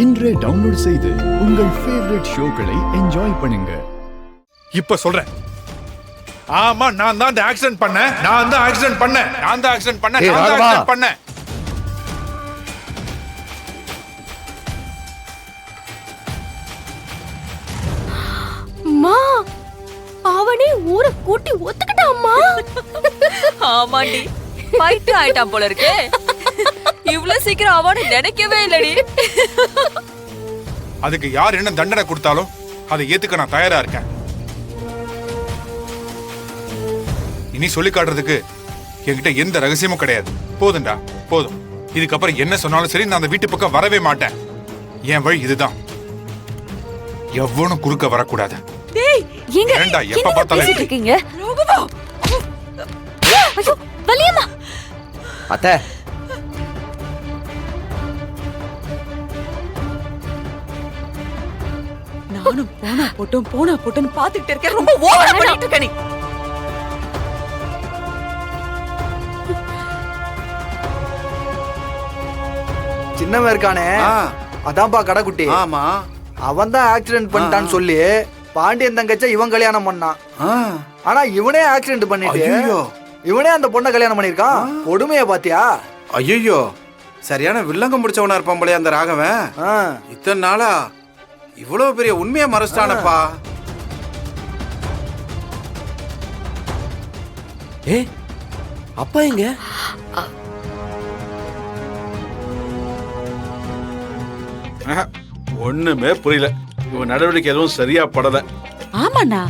இன்றே டவுன்லோட் செய்து உங்கள் ஃபேவரட் ஷோக்களை என்ஜாய் பண்ணுங்க. இப்ப சொல்றேன். ஆமா, நான் தான் ஆக்சிடென்ட் பண்ணேன். நான் தான் ஆக்சிடென்ட் பண்ணேன். அம்மா, அவனே ஊரை கூட்டி ஒத்துக்கிட்டான் அம்மா. ஆமாண்டி, ஃபைட் ஆயிட்டான் போல இருக்கு. இவ்வளவு சீக்கிரம் அவனை நினைக்கவே இல்லடி. அதுக்கு யார் என்ன தண்டனை கொடுத்தாலும் அதை ஏத்துக்க நான் தயாரா இருக்கேன். இனி சொல்லி காட்டுறதுக்கு என்கிட்ட எந்த ரகசியமும் கிடையாது. போதும்டா, போதும். இதுக்கப்புறம் என்ன சொன்னாலும் சரி, நான் அந்த வீட்டு பக்கம் வரவே மாட்டேன். என் வழி இதுதான். எவ்வளவு குறுக்க வரக்கூடாது. டேய், எங்க ஏண்டா எப்ப பார்த்தாலும் இருக்கீங்க? ரோகவா, ஐயோ வலியம்மா. அத்தை, நானும் போனா போட்டோன்னு பாத்துக்கிட்டு இருக்கேன். ரொம்ப ஓவரா பண்ணிட்டு இருக்க நீ. சின்னவன் இருக்கானே, அதான்ப்பா கடைக்குட்டி. ஆமா, அவன் தான் ஆக்சிடென்ட் பண்ணிட்டான்னு சொல்லி பாண்டியன் தங்கச்ச இவன் கல்யாணம் பண்ணான். ஆனா இவனே ஆக்சிடென்ட் பண்ணிட்டு இவனே அந்த பொண்ணை கல்யாணம் பண்ணிருக்கான். கொடுமைய பாத்தியா? ஐயோ, சரியான வில்லங்கம் முடிச்சவனா இருப்பான் போலயே அந்த ராகவன். இத்தனை நாளா இவ்வளவு பெரிய உண்மையை மறைச்சிட்டானப்பா. ஏ, அப்பா எங்க? ஒண்ணுமே புரியல. இவன் நடவடிக்கை எதுவும் சரியா படல. ஆமாண்ணா,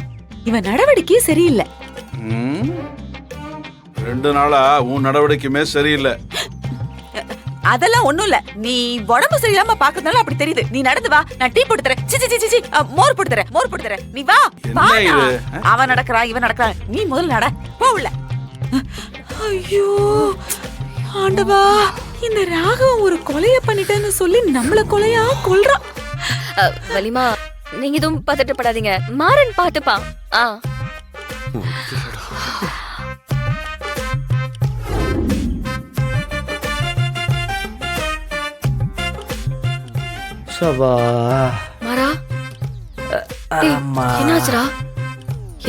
இவன் நடவடிக்கை சரியில்லை. 2 நாளா உன் நடவடிக்கையுமே சரியில்லை. அதெல்லாம் ஒண்ணும் இல்ல. நீ உடம்பு சரியில்லாம பாக்குறதுனால அப்படி தெரியுது. நீ நடந்து வா, நான் டீ போட்டு தரேன். சி மோர் போட்டு தரேன். நீ வா. என்ன இது? அவன் நடக்கறான், இவன் நடக்கறான். நீ முதல்ல நட, போ உள்ள. ஐயோ ஆண்டவா, இந்த ராகவன் ஒரு கொலைய பண்ணிட்டேன்னு சொல்லி நம்மள கொலையா கொல்றான். வலிமா, நீங்க எதுவும் பதட்டப்படாதீங்க. மாறன் பாத்துப்பான். மாறா, என்னாச்சுடா?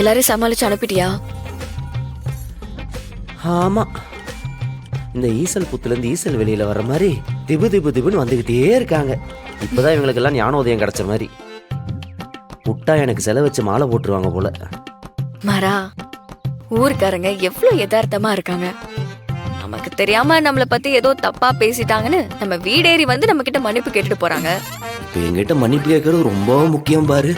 எல்லாரையும் சமாளிச்சு அனுப்பிட்டியா? ஆமா, இந்த ஈசல் புத்துல இருந்து ஈசல் வெளியில வர்ற மாதிரி திபுன்னு வந்துகிட்டே இருக்காங்க. இப்பதான் இவங்களுக்கு எல்லாம் ஞானோதயம் கிடைச்ச மாதிரி. புட்டா எனக்கு செலவு வச்சு மாலை போட்டுருவாங்க போல. மாறா, ஊருக்காரங்க எவ்வளவு யதார்த்தமா இருக்காங்க. நமக்கு தெரியாம நம்மள பத்தி ஏதோ தப்பா பேசிட்டாங்கன்னு நம்ம வீடேறி வந்து நம்ம கிட்ட மன்னிப்பு கேட்டுட்டு போறாங்க. இப்ப எங்கிட்ட மன்னிப்பு கேட்கறது ரொம்ப முக்கியம் பாரு.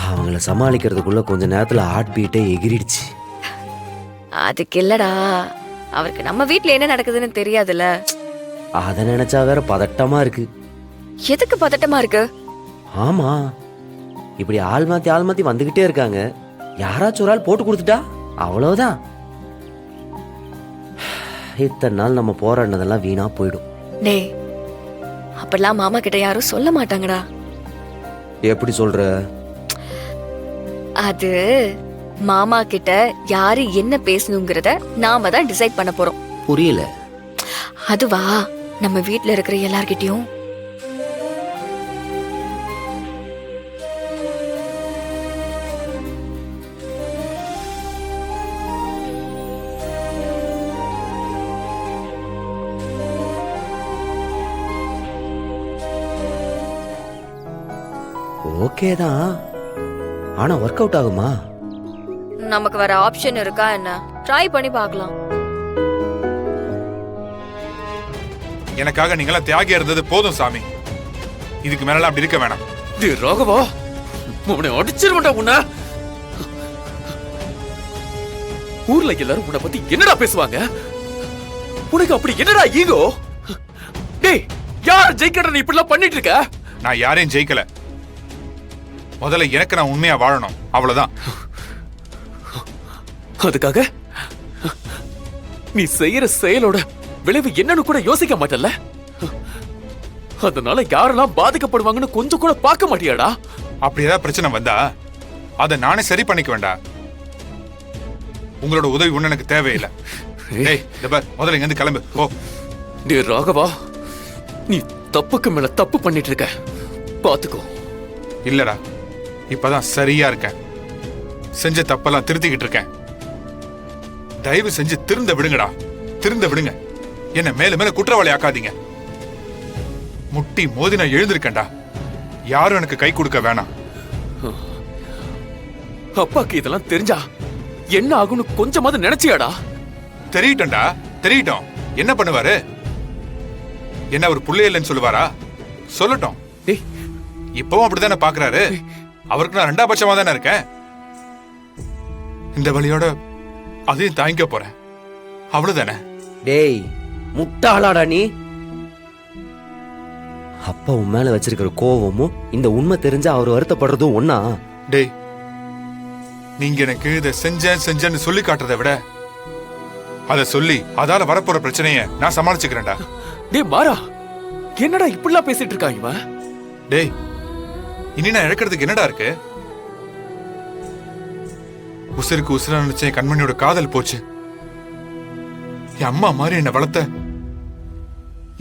அவங்கள சமாளிக்கிறதுக்குள்ள கொஞ்ச நேரத்துல ஹார்ட் பீட்டே எகிரிடுச்சு. அதுக்கு இல்லடா, அவருக்கு நம்ம வீட்ல என்ன நடக்குதுன்னு தெரியாதுல்ல. அத நினைச்சா வேற பதட்டமா இருக்கு. எதுக்கு பதட்டமா இருக்கு? ஆமா, இப்படி ஆள் மாத்தி வந்துகிட்டே இருக்காங்க. யாராச்சும் ஒரு ஆள் போட்டு கொடுத்துட்டா அவ்வளவுதான். இத்தனை நாள் நம்ம போராடினதெல்லாம் வீணா போயிடும். டேய், அப்பெல்லாம் மாமா கிட்ட யாரும் சொல்ல மாட்டாங்கடா. எப்படி சொல்ற? அது மாமா கிட்ட யாரு என்ன பேசணுங்கிறத நாம தான் டிசைட் பண்ண போறோம். புரியல. அதுவா, நம்ம வீட்ல இருக்கிற எல்லார்கிட்டயும் ஓகே தான், ஆனா ஒர்க் அவுட் ஆகுமா? நமக்கு வேற ஆப்ஷன் இருக்கா என்ன? ட்ரை பண்ணி பார்க்கலாம். எனக்காக நீங்களா தியாகியா இருந்தது போதும் சாமி. இதுக்கு மேல அப்படி இருக்க வேணாம். ராகவா, உன்னை அடிச்சிருவா. உன்ன ஊர்ல எல்லாரும் உன்னை பத்தி என்னடா பேசுவாங்க? உனக்கு அப்படி என்னடா ஈகோ? டேய், யார் ஜெயிக்கற? நீ இப்படி எல்லாம் பண்ணிட்டு இருக்க. நான் யாரையும் ஜெயிக்கல. முதல்ல எனக்கு நான் உண்மையா வாழணும், அவ்வளவுதான். அதுக்காக நீ செய்யற செயலோட விளைவு என்னன்னு கூட யோசிக்க மாட்டல்ல? அதனால யாரெல்லாம் பாதிக்கப்படுவாங்கன்னு கொஞ்சம் கூட பார்க்க மாட்டியாடா? அப்படி ஏதாவது பிரச்சனை வந்தா அதை நானே சரி பண்ணிக்க வேண்டாம். உங்களோட உதவி ஒண்ணு எனக்கு தேவையில்லை. முதல்ல இங்க இருந்து கிளம்பு. ஓ டே ராகவா, நீ தப்புக்கு மேல தப்பு பண்ணிட்டு இருக்க, பாத்துக்கோ. இல்லடா, இப்பதான் சரியா இருக்கேன். செஞ்ச தப்பெல்லாம் திருத்திக்கிட்டு இருக்கேன். தயவு செஞ்சு திருந்த விடுங்கடா, திருந்த விடுங்க. என்ன மேல மேல குற்றவாளி ஆக்காதீங்க. முட்டி மோதி நான் எழுந்திருக்கேன்டா. யாரும் எனக்கு கை கொடுக்க வேணாம். அப்பாக்கு இதெல்லாம் தெரிஞ்சா என்ன ஆகும்னு கொஞ்சமாவது நினைச்சியாடா? தெரியட்டா, தெரியட்டும். என்ன பண்ணுவாரு? என்ன ஒரு புள்ளை இல்லைன்னு சொல்லுவாரா? சொல்லட்டும். டேய், இப்பவும் அப்படித்தானே பாக்குறாரு. அவருக்கு நான் 2ஆம் பட்சமா தானே இருக்கேன். இந்த வழியோட அதையும் தாங்கிக்க போறேன், அவ்வளவுதானே. டேய் முட்டாளாடா நீ. அப்பா உன் மேல வச்சிருக்கிற கோவமும் இந்த உண்மை தெரிஞ்சா அவர் வருத்தப்படுறதும் ஒன்னா? டேய், நீங்க எனக்கு இதை செஞ்சேன்னு சொல்லி காட்டுறதை விட அத சொல்லி அதால வரப்போற பிரச்சனைய நான் சமாளிச்சுக்கிறேன்டா. டேய் மாறா, என்னடா இப்படிலாம் பேசிட்டு இருக்கான் இவன்? டேய், இனி நான் இழக்கிறதுக்கு என்னடா இருக்கு? உசுருக்கு உசுரா நினைச்ச என் கண்மணியோட காதல் போச்சு. என் அம்மா மாதிரி என்ன வளர்த்த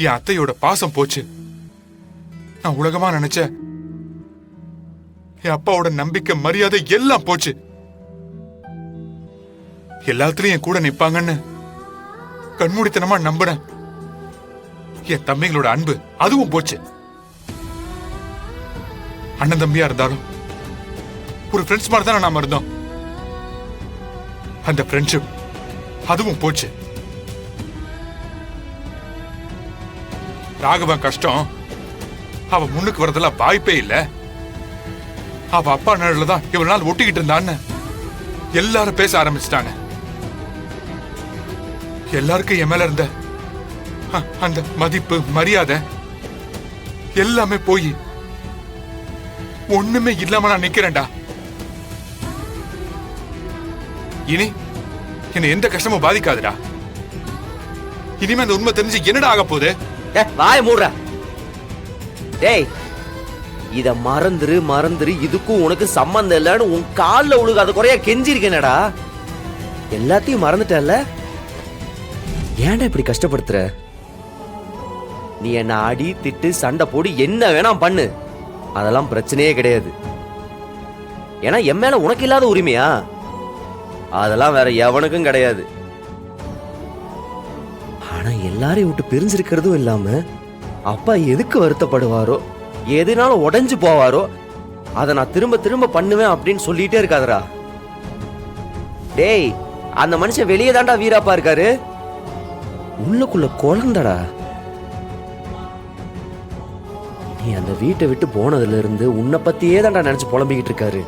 என் அத்தையோட பாசம் போச்சு. நான் உலகமா நினைச்ச என் அப்பாவோட நம்பிக்கை மரியாதை எல்லாம் போச்சு. எல்லாத்துலயும் என் கூட நிப்பாங்கன்னு கண்மூடித்தனமா நம்பினேன். என் தம்பிங்களோட அன்பு அதுவும் போச்சு. அண்ணன் தம்பியா இருந்தாலும் ஒரு ஃப்ரெண்ட்ஸ் மாதிரி தானே நாம இருந்தோம். அந்த ஃப்ரெண்ட்ஷிப் அதுவும் போச்சு. ராகவன் கஷ்டம் அவ முன்னுக்கு வரதெல்லாம் வாய்ப்பே இல்ல. அவ அப்பா நிழல தான் இவ்வளவு நாள் ஒட்டிக்கிட்டு இருந்தான்னு எல்லாரும் பேச ஆரம்பிச்சிட்டாங்க. எல்லாருக்கும் என் மேல இருந்த அந்த மதிப்பு மரியாதை எல்லாமே போய் ஒண்ணுமே இல்லாம நான் நிக்கிறேன்டா. இனி என்ன எந்த கஷ்டமும் பாதிக்காதுடா. இனிமே அந்த உண்மை தெரிஞ்சு என்னடா ஆக போகுது? வாய மூடுற. டேய், இத மறந்துரு, இதுக்கும் உனக்கு சம்பந்தம் இல்லன்னு உன் கால்ல உழுகாத குறையா கெஞ்சிருக்கேனடா. எல்லாத்தையும் மறந்துட்டல, ஏன்டா இப்படி கஷ்டப்படுத்துற? நீ என்ன அடி திட்டு சண்டை போடு என்ன வேணாம் பண்ணு, அதெல்லாம் பிரச்சனையே கிடையாது. ஏன்னா என் மேல உனக்கு இல்லாத உரிமையா? அதெல்லாம் வேற எவனுக்கும் கிடையாது. ஆனா எல்லாரையும் விட்டு பிரிஞ்சிருக்கிறதும் இல்லாம அப்பா எதுக்கு வருத்தப்படுவாரோ, எதுனாலும் உடைஞ்சு போவாரோ அதை நான் திரும்ப திரும்ப பண்ணுவேன் அப்படின்னு சொல்லிட்டே இருக்காதரா. டேய், அந்த மனுஷன் வெளியே தாண்டா வீராப்பா இருக்காரு, உள்ளுக்குள்ள குழந்தடா. நீ அந்த வீட்டை விட்டு போனதுல இருந்து உன்னை பத்தியே தாண்டா நினைச்சு புலம்பிக்கிட்டு இருக்காரு.